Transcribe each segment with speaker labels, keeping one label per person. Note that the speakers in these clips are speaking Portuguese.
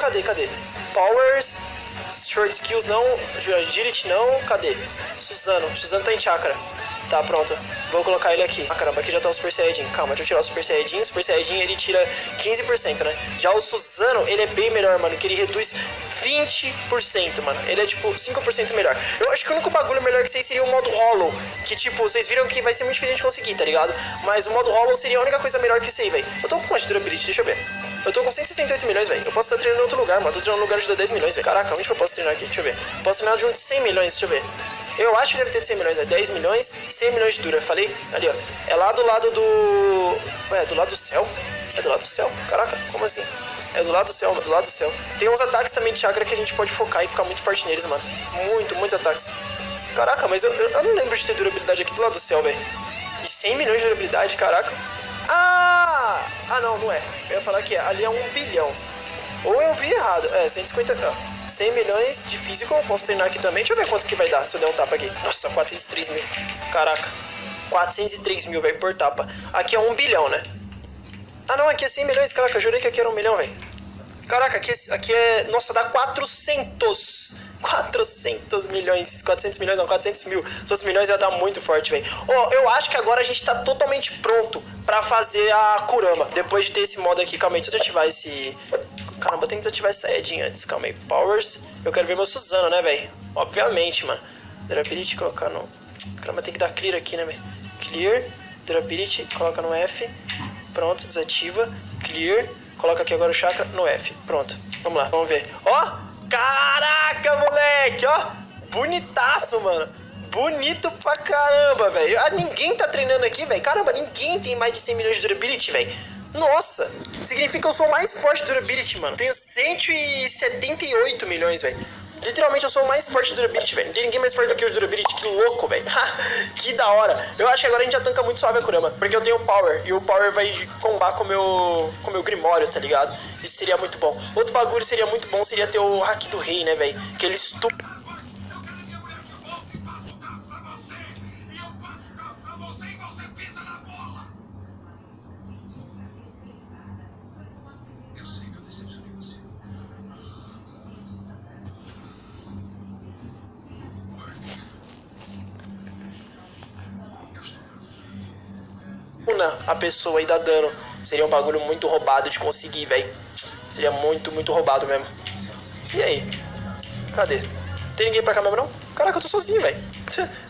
Speaker 1: Cadê? Powers, Short Skills não, Agility não, cadê? Suzano tá em chakra. Tá, pronto. Vou colocar ele aqui. Ah, caramba, aqui já tá o Super Saiyajin. Calma, deixa eu tirar o Super Saiyajin. O Super Saiyajin, ele tira 15%, né? Já o Suzano, ele é bem melhor, mano, que ele reduz 20%, mano. Ele é, tipo, 5% melhor. Eu acho que o único bagulho melhor que vocês seria o modo Hollow, que, tipo, vocês viram que vai ser muito difícil de conseguir, tá ligado? Mas o modo Hollow seria a única coisa melhor que isso aí, velho. Eu tô com quanto de durability? Deixa eu ver. Eu tô com 168 milhões, velho. Eu posso estar treinando em outro lugar, mano. Eu tô treinando em um lugar de 10 milhões, velho. Caraca, onde que eu posso treinar aqui? Deixa eu ver. Posso treinar de um de 100 milhões, deixa eu ver. Eu acho que deve ter de 100 milhões, é 10 milhões, 100 milhões de dura. Falei? Ali, ó. É lá do lado do... Ué, é do lado do céu? É do lado do céu? Caraca, como assim? É do lado do céu, do lado do céu. Tem uns ataques também de chakra que a gente pode focar e ficar muito forte neles, mano. Muitos ataques. Caraca, mas eu não lembro de ter durabilidade aqui do lado do céu, velho. E 100 milhões de durabilidade, caraca. Ah, não é. Eu ia falar que ali é 1 bilhão. Ou eu vi errado. É, 150... 100 milhões de físico, eu posso treinar aqui também. Deixa eu ver quanto que vai dar se eu der um tapa aqui. Nossa, 403 mil. Caraca. 403 mil, velho, por tapa. Aqui é 1 bilhão, né? Ah, não, aqui é 100 milhões. Caraca, eu jurei que aqui era 1 milhão, velho. Caraca, aqui é... Nossa, dá 400 milhões. 400 milhões, não, 400 mil. Se fosse milhões ia dar muito forte, velho. Ó, eu acho que agora a gente tá totalmente pronto pra fazer a Kurama. Depois de ter esse modo aqui. Calma aí, deixa eu desativar esse... Caramba, eu tenho que desativar essa Saiyajin antes. Calma aí, Powers. Eu quero ver meu Suzano, né, velho? Obviamente, mano. Durability, colocar no... Caramba, tem que dar clear aqui, né, velho? Clear, Durability, coloca no F. Pronto, desativa. Clear, coloca aqui agora o chakra no F. Pronto, vamos lá, vamos ver. Ó, caraca, moleque, ó. Bonitaço, mano. Bonito pra caramba, velho. Ah, ninguém tá treinando aqui, velho. Caramba, ninguém tem mais de 100 milhões de durability, velho. Nossa, significa que eu sou o mais forte de durability, mano. Tenho 178 milhões, velho. Literalmente eu sou o mais forte de durability, velho. Não tem ninguém mais forte do que o de durability. Que louco, velho. Que da hora. Eu acho que agora a gente já tanca muito suave a Kurama. Porque eu tenho Power. E o Power vai combar com o meu Grimório, tá ligado? Isso seria muito bom. Outro bagulho seria muito bom seria ter o Haki do Rei, né, velho? Que ele estupra. A pessoa e dar dano. Seria um bagulho muito roubado de conseguir, velho. Seria muito roubado mesmo. E aí? Cadê? Tem ninguém pra cá mesmo, não? Caraca, eu tô sozinho, velho.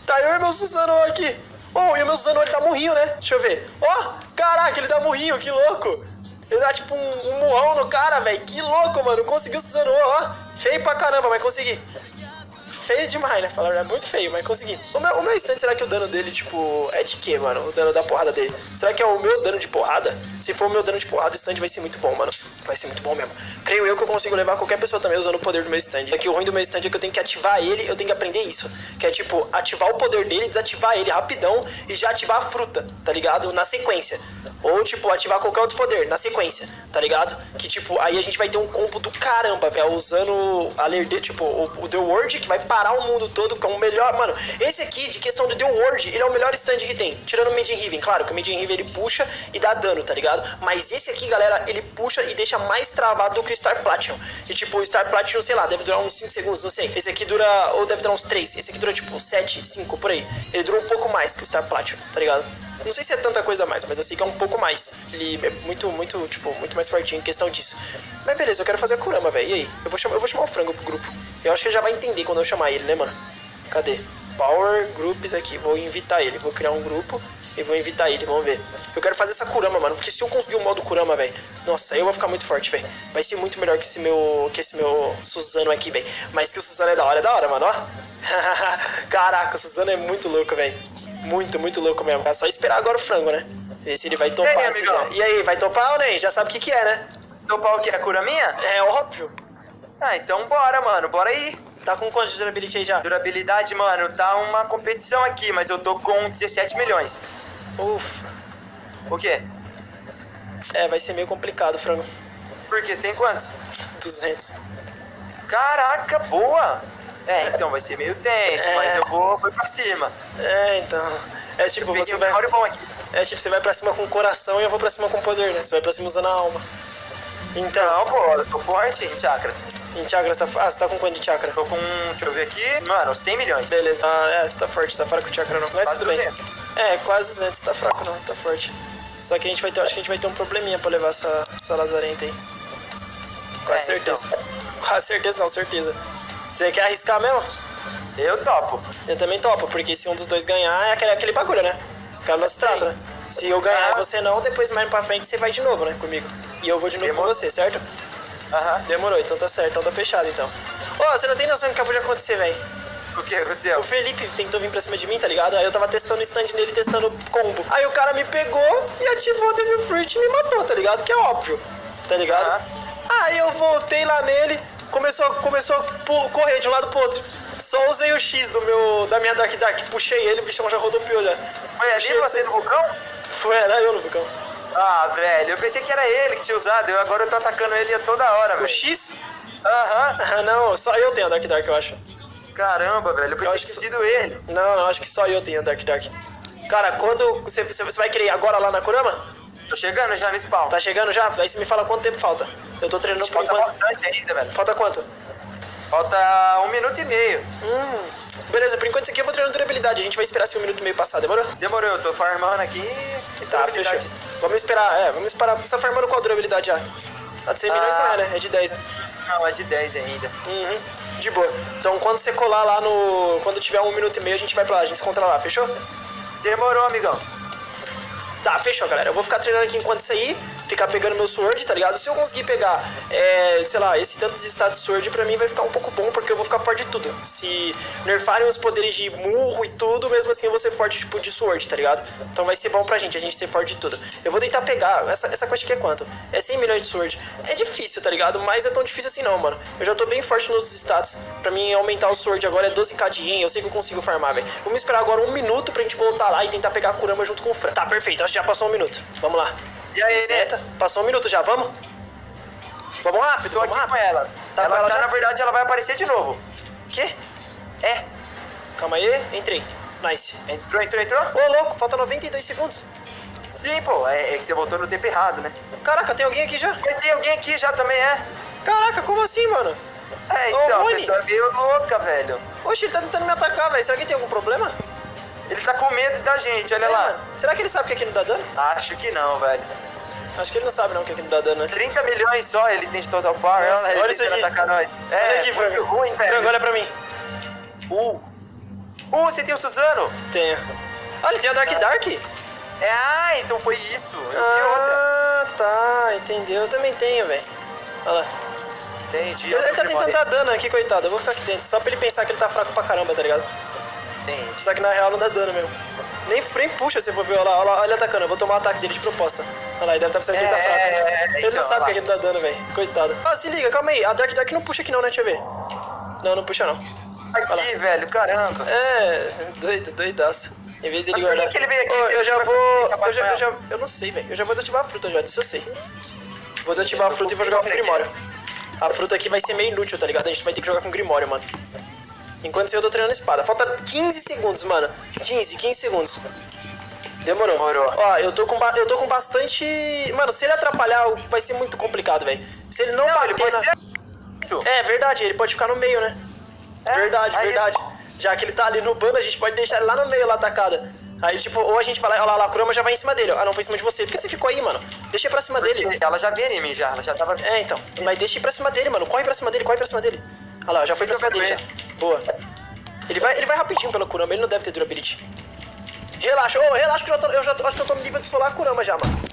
Speaker 1: Tá eu e meu Suzano aqui. Oh, e o meu Suzano, ele dá murrinho, né? Deixa eu ver. Ó, caraca, ele dá murrinho, que louco. Ele dá tipo um murrão no cara, velho. Que louco, mano. Conseguiu o Suzano, ó. Feio pra caramba, mas consegui. Feio demais, né? Falar, é muito feio, mas consegui. O meu stand, será que o dano dele, tipo, é de quê, mano? O dano da porrada dele. Será que é o meu dano de porrada? Se for o meu dano de porrada, o stand vai ser muito bom, mano. Vai ser muito bom mesmo. Creio eu que eu consigo levar qualquer pessoa também usando o poder do meu stand. É que o ruim do meu stand é que eu tenho que ativar ele, eu tenho que aprender isso. Que é, tipo, ativar o poder dele, desativar ele rapidão e já ativar a fruta, tá ligado? Na sequência. Ou, tipo, ativar qualquer outro poder na sequência, tá ligado? Que, tipo, aí a gente vai ter um combo do caramba, velho. Usando a Lerder, tipo, o The Word, que vai parar o mundo todo, que é o melhor, mano. Esse aqui, de questão do The Word, ele é o melhor stand que tem. Tirando o Maiden Riven, claro, que o Maiden Riven ele puxa e dá dano, tá ligado? Mas esse aqui, galera, ele puxa e deixa mais travado do que o Star Platinum. E, tipo, o Star Platinum, sei lá, deve durar uns 5 segundos, não sei. Esse aqui dura, ou deve durar uns 3. Esse aqui dura, tipo, 7, 5, por aí. Ele dura um pouco mais que o Star Platinum, tá ligado? Não sei se é tanta coisa a mais, mas eu sei que é um pouco mais. Ele é muito mais fortinho em questão disso. Mas beleza, eu quero fazer a Kurama, velho. E aí? Eu vou chamar o Frango pro grupo. Eu acho que ele já vai entender quando eu chamar ele, né, mano? Cadê? Power Groups aqui. Vou invitar ele. Vou criar um grupo e vou invitar ele. Vamos ver. Eu quero fazer essa Kurama, mano. Porque se eu conseguir o modo Kurama, velho. Nossa, eu vou ficar muito forte, velho. Vai ser muito melhor que esse meu Suzano aqui, velho. Mas que o Suzano é da hora, mano, ó. Caraca, o Suzano é muito louco, velho. Muito louco mesmo. É só esperar agora o Frango, né? Ver se ele vai topar.
Speaker 2: E aí, amigão?
Speaker 1: E aí, vai topar ou nem? Já sabe o que é, né?
Speaker 2: Topar o que? A Kuraminha?
Speaker 1: É óbvio.
Speaker 2: Ah, então bora, mano. Bora aí.
Speaker 1: Tá com quanto de durability aí já?
Speaker 2: Durabilidade, mano, tá uma competição aqui, mas eu tô com 17 milhões.
Speaker 1: Ufa.
Speaker 2: O quê?
Speaker 1: É, vai ser meio complicado, Frango.
Speaker 2: Por quê? Você tem quantos?
Speaker 1: 200.
Speaker 2: Caraca, boa! É, então vai ser meio tenso, mas eu vou pra cima.
Speaker 1: É, então. É tipo, você vai.
Speaker 2: Bom aqui.
Speaker 1: É tipo, você vai pra cima com o coração e eu vou pra cima com o poder, né? Você vai pra cima usando a alma. Então,
Speaker 2: Não, pô, eu tô forte em chakra.
Speaker 1: em chakra, você tá com quanto de chakra?
Speaker 2: Tô com, deixa eu ver aqui, mano, 100 milhões.
Speaker 1: Beleza, você tá forte, você tá fraco com chakra não. Mas
Speaker 2: Quase
Speaker 1: tudo bem.
Speaker 2: 200.
Speaker 1: Quase 200, tá fraco não, tá forte. Só que a gente vai ter, acho que a gente vai ter um probleminha pra levar essa lazarenta aí. Quase certeza.
Speaker 2: Então.
Speaker 1: Quase certeza não, certeza. Você quer arriscar mesmo?
Speaker 2: Eu topo.
Speaker 1: Eu também topo, porque se um dos dois ganhar, é aquele bagulho, né? Aquela não se trata, né? Se eu ganhar e você não, depois mais pra frente você vai de novo, né? Comigo. E eu vou de novo com você, certo?
Speaker 2: Aham.
Speaker 1: Demorou, então tá certo, então tá fechado então. Ô, você não tem noção do que acabou de acontecer, velho.
Speaker 2: O que aconteceu?
Speaker 1: O Felipe tentou vir pra cima de mim, tá ligado? Aí eu tava testando o stand dele, testando combo. Aí o cara me pegou e ativou o Devil Fruit e me matou, tá ligado? Que é óbvio, tá ligado? Aí eu voltei lá nele, começou a correr de um lado pro outro. Só usei o X da minha Dark, puxei ele, o bichão já rodopiou já.
Speaker 2: Foi ali você no vulcão?
Speaker 1: Era eu no vulcão.
Speaker 2: Ah, velho, eu pensei que era ele que tinha usado, agora eu tô atacando ele a toda hora,
Speaker 1: O
Speaker 2: velho.
Speaker 1: X?
Speaker 2: Aham.
Speaker 1: Não, só eu tenho a Dark, eu acho.
Speaker 2: Caramba, velho, eu pensei
Speaker 1: acho
Speaker 2: que
Speaker 1: que
Speaker 2: tinha sido ele.
Speaker 1: Não, acho que só eu tenho a Dark. Cara, quando você vai querer ir agora lá na Kurama?
Speaker 2: Tô chegando já no spawn.
Speaker 1: Tá chegando já? Aí você me fala quanto tempo falta. Eu tô treinando por
Speaker 2: Falta
Speaker 1: enquanto.
Speaker 2: bastante ainda, velho.
Speaker 1: Falta quanto?
Speaker 2: Falta 1 minuto e meio.
Speaker 1: Beleza, por enquanto isso aqui eu vou treinando durabilidade. A gente vai esperar assim 1 minuto e meio passar, demorou?
Speaker 2: Demorou, eu tô farmando aqui.
Speaker 1: Tá, fechou. Vamos esperar. Você tá farmando qual durabilidade já? A de 100 milhões não é, né? É de 10, né?
Speaker 2: Não, é de 10 ainda.
Speaker 1: De boa. Então quando você colar lá no... Quando tiver 1 minuto e meio a gente vai pra lá, a gente se encontra lá, fechou?
Speaker 2: Demorou, amigão.
Speaker 1: Tá, fechou, galera. Eu vou ficar treinando aqui enquanto isso aí, ficar pegando meu sword, tá ligado? Se eu conseguir pegar, sei lá, esse tanto de status sword, pra mim vai ficar um pouco bom, porque eu vou ficar forte de tudo. Se nerfarem os poderes de murro e tudo, mesmo assim eu vou ser forte, tipo, de sword, tá ligado? Então vai ser bom pra gente, a gente ser forte de tudo. Eu vou tentar pegar, essa quest aqui é quanto? É 100 milhões de sword. É difícil, tá ligado? Mas é tão difícil assim não, mano. Eu já tô bem forte nos status. Pra mim, aumentar o sword agora é 12k de yen, eu sei que eu consigo farmar, velho. Vamos esperar agora 1 minuto pra gente voltar lá e tentar pegar a Kurama junto com o Fran. Tá, perfeito, acho que já passou 1 minuto. Vamos lá.
Speaker 2: E aí,
Speaker 1: Zeta,
Speaker 2: né?
Speaker 1: passou 1 minuto já, vamos? Vamos rápido,
Speaker 2: Tô
Speaker 1: vamos
Speaker 2: aqui com
Speaker 1: rápido.
Speaker 2: ela.
Speaker 1: Tá com ela já?
Speaker 2: Na verdade, ela vai aparecer de novo.
Speaker 1: Quê?
Speaker 2: É.
Speaker 1: Calma aí, entrei. Nice.
Speaker 2: Entrou?
Speaker 1: Ô, louco, falta 92 segundos.
Speaker 2: Sim, pô. É que você voltou no tempo errado, né?
Speaker 1: Caraca, tem alguém aqui já?
Speaker 2: Mas tem alguém aqui já também, é?
Speaker 1: Caraca, como assim, mano?
Speaker 2: Então, a
Speaker 1: Rony.
Speaker 2: pessoa é meio louca, velho.
Speaker 1: Oxe, ele tá tentando me atacar, velho. Será que tem algum problema?
Speaker 2: Ele tá com medo da gente, olha lá.
Speaker 1: Mano, será que ele sabe que aqui não dá dano?
Speaker 2: Acho que não, velho.
Speaker 1: Acho que ele não sabe não que aqui não dá dano, né?
Speaker 2: 30 milhões só ele tem de total power.
Speaker 1: Nossa,
Speaker 2: ele
Speaker 1: olha isso
Speaker 2: tentando
Speaker 1: aqui.
Speaker 2: atacar nós.
Speaker 1: Olha aqui,
Speaker 2: muito
Speaker 1: Frango.
Speaker 2: ruim, velho.
Speaker 1: Frango, olha pra mim.
Speaker 2: Você tem o Suzano?
Speaker 1: Tenho. Olha, tem a Dark.
Speaker 2: Então foi isso. Eu vi outra.
Speaker 1: Ah, tá, entendeu. Eu também tenho, velho. Olha lá.
Speaker 2: Entendi.
Speaker 1: Ele tá tentando dar dano aqui, coitado. Eu vou ficar aqui dentro. Só pra ele pensar que ele tá fraco pra caramba, tá ligado?
Speaker 2: Entendi.
Speaker 1: Só que na real não dá dano mesmo. Nem puxa, se for ver, olha lá, olha ele atacando. Eu vou tomar o ataque dele de proposta. Olha lá, ele deve estar pensando que ele tá fraco. Ele não sabe que ele não dá dano, velho. Coitado. Ah, se liga, calma aí. A Dark não puxa aqui não, né? Deixa eu ver. Não puxa não.
Speaker 2: Aqui, velho, caramba.
Speaker 1: Doidaço. Em vez de ele
Speaker 2: Mas por
Speaker 1: guardar.
Speaker 2: que ele veio aqui?
Speaker 1: Ô, eu já vou.
Speaker 2: Você
Speaker 1: Eu não sei, velho. Eu já vou desativar a fruta já, disso eu sei. Vou desativar a fruta e vou jogar com o Grimório. A fruta aqui vai ser meio inútil, tá ligado? A gente vai ter que jogar com o Grimório, mano. Enquanto eu tô treinando espada. Falta 15 segundos, mano. 15 segundos. Demorou. Ó, eu tô com bastante... Mano, se ele atrapalhar, vai ser muito complicado, velho. Se ele não bater
Speaker 2: ele pode
Speaker 1: na...
Speaker 2: ser...
Speaker 1: É verdade, ele pode ficar no meio, né? Verdade. Já que ele tá ali no bando, a gente pode deixar ele lá no meio, lá atacada. Aí, tipo, ou a gente fala, olha lá, a Kurama já vai em cima dele. Ah, não, foi em cima de você. Por que você ficou aí, mano? Deixa ir pra cima dele.
Speaker 2: Ela já veio em mim, já. Ela já tava...
Speaker 1: Então. Mas deixa ir pra cima dele, mano. Corre pra cima dele. Olha lá, já foi pra cima dele, já. Boa. Ele vai rapidinho pelo Kurama, ele não deve ter durability. Relaxa, relaxa que eu já acho que eu tô no nível de solar Kurama já, mano.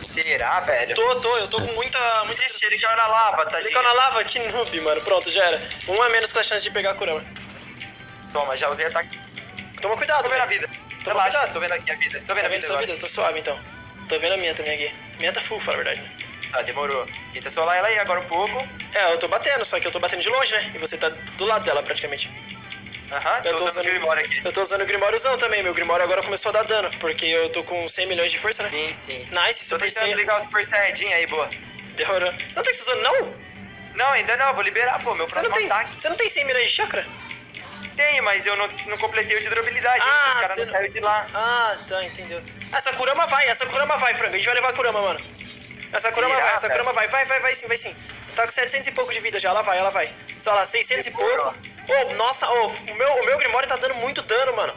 Speaker 2: Será, velho?
Speaker 1: Eu tô com muita...
Speaker 2: Ixi, ele caiu na lava, tadinho.
Speaker 1: Ele caiu na lava, que noob, mano. Pronto, já era. 1 a menos com a chance de pegar a Kurama.
Speaker 2: Toma, já usei ataque.
Speaker 1: Toma cuidado,
Speaker 2: Tô vendo a
Speaker 1: velho.
Speaker 2: vida.
Speaker 1: Toma
Speaker 2: Relaxa,
Speaker 1: cuidado.
Speaker 2: tô vendo aqui a vida. Tô vendo
Speaker 1: Tá
Speaker 2: a
Speaker 1: vendo
Speaker 2: vida
Speaker 1: sua
Speaker 2: agora.
Speaker 1: vida? Tô suave, então. Tô vendo a minha também aqui. Minha tá full, fala a verdade.
Speaker 2: Tá, demorou. Tenta solar ela aí agora um pouco.
Speaker 1: Eu tô batendo, só que eu tô batendo de longe, né? E você tá do lado dela, praticamente.
Speaker 2: Aham, tô usando o Grimório aqui.
Speaker 1: Eu tô usando o Grimóriozão também. Meu Grimório agora começou a dar dano, porque eu tô com 100 milhões de força, né?
Speaker 2: Sim.
Speaker 1: Nice,
Speaker 2: Tô
Speaker 1: Super
Speaker 2: tentando
Speaker 1: Saiyan.
Speaker 2: ligar o Super Saiyajin aí, boa.
Speaker 1: Demorou. Você não tá usando, não?
Speaker 2: Não, ainda não, vou liberar, pô, meu próximo ataque.
Speaker 1: Você não tem 100 milhões de chakra?
Speaker 2: Tenho, mas eu não completei o de durabilidade,
Speaker 1: Ah,
Speaker 2: os caras não saíram de lá.
Speaker 1: Ah, tá, entendeu. Essa Kurama vai, Frango. A gente vai levar a Kurama, mano. Essa Kurama vai. Vai sim, vai sim. Tá com 700 e pouco de vida já, ela vai. Só lá, 600 e pouco. Ô, nossa, o meu Grimório tá dando muito dano, mano.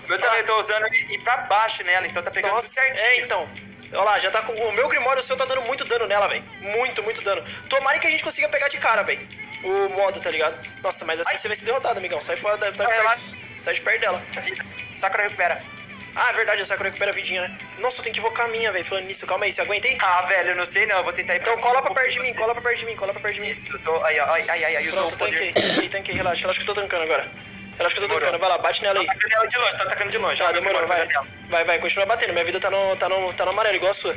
Speaker 2: Eu também tô usando ir pra baixo nela, então tá pegando tudo certinho.
Speaker 1: então. Olha lá, já tá com... O meu Grimório, o seu tá dando muito dano nela, velho. Muito dano. Tomara que a gente consiga pegar de cara, velho. O modo, tá ligado? Nossa, mas assim você vai ser derrotado, amigão. Sai fora, sai de perto dela.
Speaker 2: Sakura recupera.
Speaker 1: Ah, é verdade, a Sakura recupera a vidinha, né? Nossa, eu tenho que invocar a minha, velho. Falando nisso, calma aí, você aguenta aí?
Speaker 2: Ah, velho, eu não sei não, eu vou tentar ir pra
Speaker 1: Então cola pra perto de mim, cola pra perto de mim.
Speaker 2: Isso, eu tô... Ai, usou o poder.
Speaker 1: Tanquei, relaxa que eu tô tancando agora. Relaxa que eu tô tancando, vai lá, bate nela aí.
Speaker 2: Tá atacando de longe.
Speaker 1: Tá, demorou, vai, continua batendo. Minha vida tá no amarelo, igual a sua.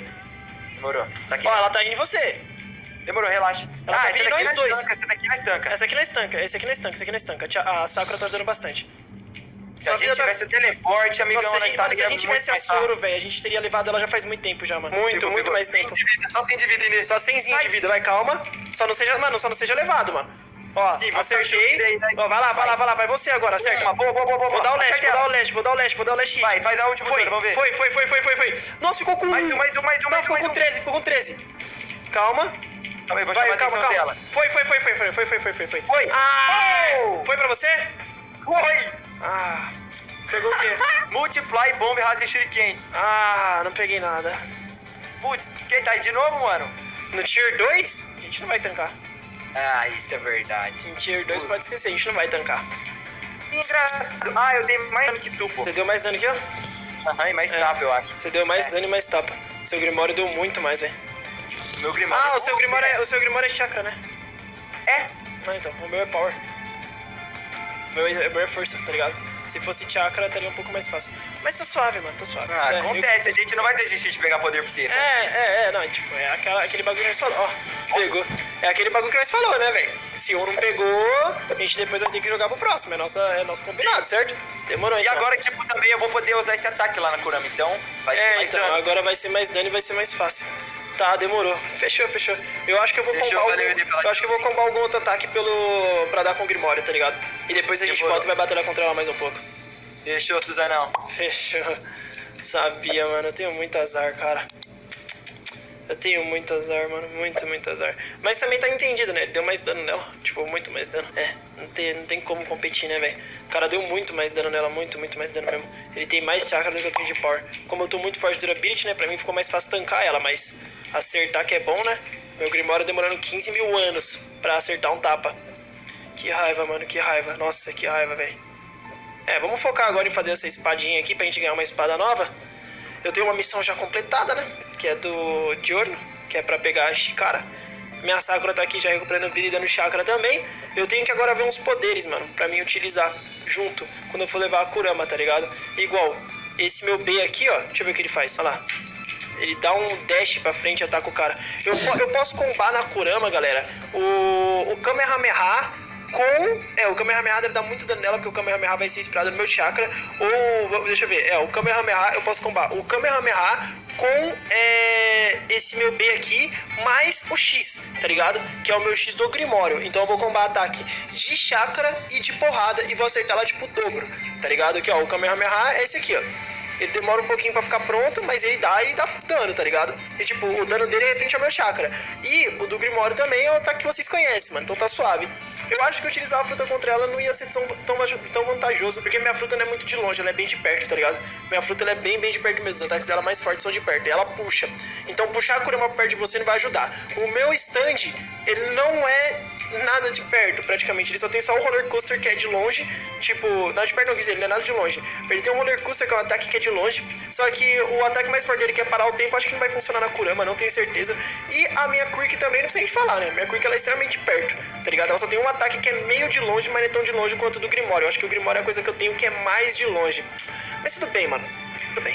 Speaker 2: Demorou, tá aqui.
Speaker 1: Ó, ela tá indo em você.
Speaker 2: Demorou, relaxa.
Speaker 1: Ela tá vindo em nós dois.
Speaker 2: Essa daqui nós tanca.
Speaker 1: Esse aqui nós tanca. A Sakura tá ajudando bastante.
Speaker 2: Se a gente tivesse o teleporte, amigão,
Speaker 1: Nossa,
Speaker 2: nós estaria
Speaker 1: se a gente tivesse a Soro, velho, a gente teria levado ela já faz muito tempo já, mano. Muito mais tempo.
Speaker 2: Só 100 de vida nele.
Speaker 1: Só 100zinho de vida, vai, calma. Só não seja levado, mano. Ó,
Speaker 2: sim,
Speaker 1: acertei. Ó, vai lá, vai você agora, acerta.
Speaker 2: Boa.
Speaker 1: Vou dar o leste hit.
Speaker 2: Vai dar o último
Speaker 1: foi,
Speaker 2: turno, vamos ver.
Speaker 1: Foi. Nossa, ficou com
Speaker 2: mais um.
Speaker 1: Ficou com 13. Calma.
Speaker 2: Calma aí, vou chamar a atenção dela.
Speaker 1: Foi.
Speaker 2: Foi.
Speaker 1: Foi pra você?
Speaker 2: Foi.
Speaker 1: Ah, pegou o quê?
Speaker 2: Multiply, Bomb, Rasen, Shuriken.
Speaker 1: Ah, não peguei nada.
Speaker 2: Putz, quem tá aí de novo, mano?
Speaker 1: No Tier 2, a gente não vai tancar.
Speaker 2: Ah, isso é verdade.
Speaker 1: Em Tier 2 pode esquecer, a gente não vai tancar.
Speaker 2: Engraçado. Ah, eu dei mais dano que tu, pô.
Speaker 1: Você deu mais dano aqui, ó?
Speaker 2: Aham, e mais tapa, eu acho.
Speaker 1: Você deu mais dano e mais tapa. Seu Grimório deu muito mais, velho.
Speaker 2: Meu Grimório.
Speaker 1: Ah, o seu Grimório é chakra, né?
Speaker 2: É?
Speaker 1: Ah, então. O meu é power. O meu é força, tá ligado? Se fosse chakra, estaria um pouco mais fácil. Mas tá suave, mano, tá suave.
Speaker 2: Ah, acontece, a gente não vai desistir de pegar poder por si.
Speaker 1: Não, tipo, é aquele bagulho que nós falou, ó, pegou. É aquele bagulho que nós falou, né, velho? Se um não pegou, a gente depois vai ter que jogar pro próximo, é nosso combinado, certo? Demorou, então.
Speaker 2: E agora, tipo, também eu vou poder usar esse ataque lá na Kurama, então vai ser mais dano.
Speaker 1: Agora vai ser mais dano e vai ser mais fácil. Tá, demorou. Fechou. Eu acho que eu vou combar algum outro ataque pra dar com o Grimório, tá ligado? E depois a gente volta e vai batalhar contra ela mais um pouco.
Speaker 2: Fechou, Suzanão.
Speaker 1: Fechou. Sabia, mano. Eu tenho muito azar, cara. Eu tenho muito azar, mano. Muito azar. Mas também tá entendido, né? Ele deu mais dano nela. Tipo, muito mais dano. Não tem como competir, né, velho? O cara deu muito mais dano nela. Muito mais dano mesmo. Ele tem mais chakra do que eu tenho de power. Como eu tô muito forte de durability, né? Pra mim ficou mais fácil tancar ela. Mas acertar que é bom, né? Meu Grimório demorando 15 mil anos pra acertar um tapa. Que raiva, mano. Que raiva. Nossa, que raiva, velho. Vamos focar agora em fazer essa espadinha aqui pra gente ganhar uma espada nova. Eu tenho uma missão já completada, né? Que é do Diorno, que é pra pegar a Chikara. Minha Sakura tá aqui já recuperando vida e dando chakra também. Eu tenho que agora ver uns poderes, mano, pra mim utilizar junto quando eu for levar a Kurama, tá ligado? Igual, esse meu B aqui, ó. Deixa eu ver o que ele faz, olha lá. Ele dá um dash pra frente e ataca o cara. Eu posso combar na Kurama, galera, o Kamehameha com... o Kamehameha deve dar muito dano nela, porque o Kamehameha vai ser inspirado no meu chakra. Ou, deixa eu ver, o Kamehameha, eu posso combar o Kamehameha com esse meu B aqui, mais o X, tá ligado? Que é o meu X do Grimório. Então eu vou combar ataque de chakra e de porrada e vou acertar lá, tipo, o dobro, tá ligado? Aqui, ó, o Kamehameha é esse aqui, ó. Ele demora um pouquinho pra ficar pronto, mas ele dá dano, tá ligado? E tipo, o dano dele é referente ao meu chakra. E o do Grimório também é o ataque que vocês conhecem, mano. Então tá suave. Eu acho que utilizar a fruta contra ela não ia ser tão vantajoso, porque minha fruta não é muito de longe, ela é bem de perto, tá ligado? Minha fruta ela é bem de perto mesmo. Os ataques dela mais fortes são de perto. E ela puxa. Então puxar a Kurama pra perto de você não vai ajudar. O meu stand, ele não é nada de perto, praticamente. Ele só tem só o roller coaster que é de longe. Tipo, nada de perto não quis dizer, ele não é nada de longe. Ele tem um roller coaster que é um ataque que é de longe. Só que o ataque mais forte dele, que é parar o tempo, acho que não vai funcionar na Kurama, não tenho certeza. E a minha Quirk também, não precisa a gente falar, né? Minha Quirk ela é extremamente perto, tá ligado? Ela só tem um ataque que é meio de longe, mas não é tão de longe quanto o do Grimório. Eu acho que o Grimório é a coisa que eu tenho que é mais de longe. Mas tudo bem, mano.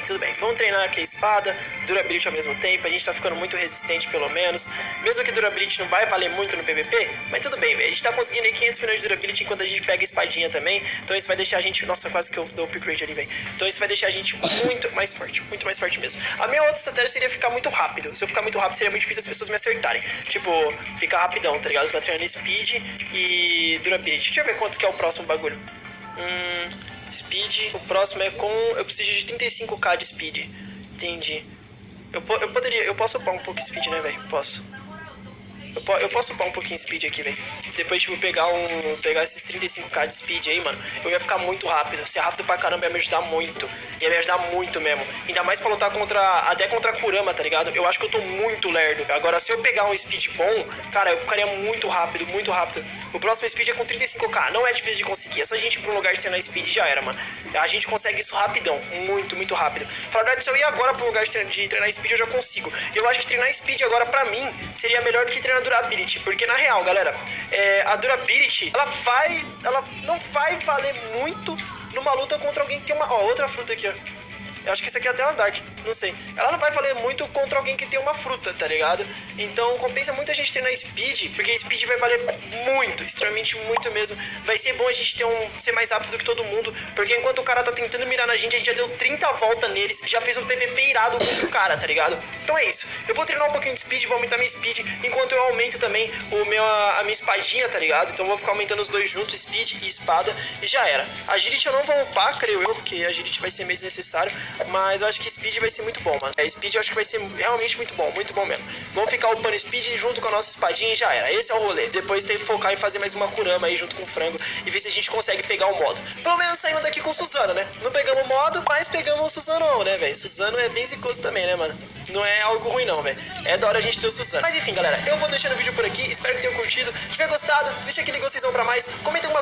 Speaker 1: Tudo bem. Vamos treinar aqui a espada, durability ao mesmo tempo. A gente tá ficando muito resistente, pelo menos. Mesmo que durability não vai valer muito no PVP, mas tudo bem, velho. A gente tá conseguindo aí 500 milhões de durability enquanto a gente pega a espadinha também. Então isso vai deixar a gente... Nossa, quase que eu dou upgrade ali, velho. Então isso vai deixar a gente muito mais forte mesmo. A minha outra estratégia seria ficar muito rápido. Se eu ficar muito rápido, seria muito difícil as pessoas me acertarem. Tipo, ficar rapidão, tá ligado? Tá treinando speed e durability. Deixa eu ver quanto que é o próximo bagulho. Speed, o próximo é com... Eu preciso de 35k de speed. Entendi. Eu posso upar um pouco speed, né, velho? Posso. Eu posso upar um pouquinho speed aqui, velho. Depois, tipo, pegar esses 35k de speed aí, mano, eu ia ficar muito rápido. Ser rápido pra caramba ia me ajudar muito. Ia me ajudar muito mesmo. Ainda mais pra lutar até contra a Kurama, tá ligado? Eu acho que eu tô muito lerdo. Agora, se eu pegar um speed bom, cara, eu ficaria muito rápido, muito rápido. O próximo speed é com 35k. Não é difícil de conseguir. É só a gente ir pra um lugar de treinar speed já era, mano. A gente consegue isso rapidão. Muito, muito rápido. Falar a verdade, se eu ir agora pro lugar de treinar speed, eu já consigo. E eu acho que treinar speed agora, pra mim, seria melhor do que treinar durability. Porque, na real, galera, a durability, ela não vai valer muito numa luta contra alguém que tem uma... Ó, outra fruta aqui, ó. Eu acho que isso aqui é até uma Dark, não sei. Ela não vai valer muito contra alguém que tem uma fruta, tá ligado? Então compensa muito a gente treinar speed, porque speed vai valer muito, extremamente muito mesmo. Vai ser bom a gente ser mais rápido do que todo mundo, porque enquanto o cara tá tentando mirar na gente, a gente já deu 30 voltas neles, já fez um PVP irado contra o cara, tá ligado? Então é isso. Eu vou treinar um pouquinho de speed, vou aumentar minha speed, enquanto eu aumento também a minha espadinha, tá ligado? Então eu vou ficar aumentando os dois juntos, speed e espada, e já era. Agility eu não vou upar, creio eu, porque agility vai ser meio desnecessário. Mas eu acho que Speed vai ser muito bom, mano. Speed eu acho que vai ser realmente muito bom mesmo. Vamos ficar upando Speed junto com a nossa espadinha e já era. Esse é o rolê. Depois tem que focar em fazer mais uma Kurama aí junto com o frango e ver se a gente consegue pegar o modo. Pelo menos saindo daqui com o Suzano, né? Não pegamos o modo, mas pegamos o Suzano, né, velho? Suzano é bem zicoso também, né, mano? Não é algo ruim não, velho. É da hora a gente ter o Suzano. Mas enfim, galera, eu vou deixando o vídeo por aqui. Espero que tenham curtido. Se tiver gostado, deixa aquele gostei pra mais. Comenta alguma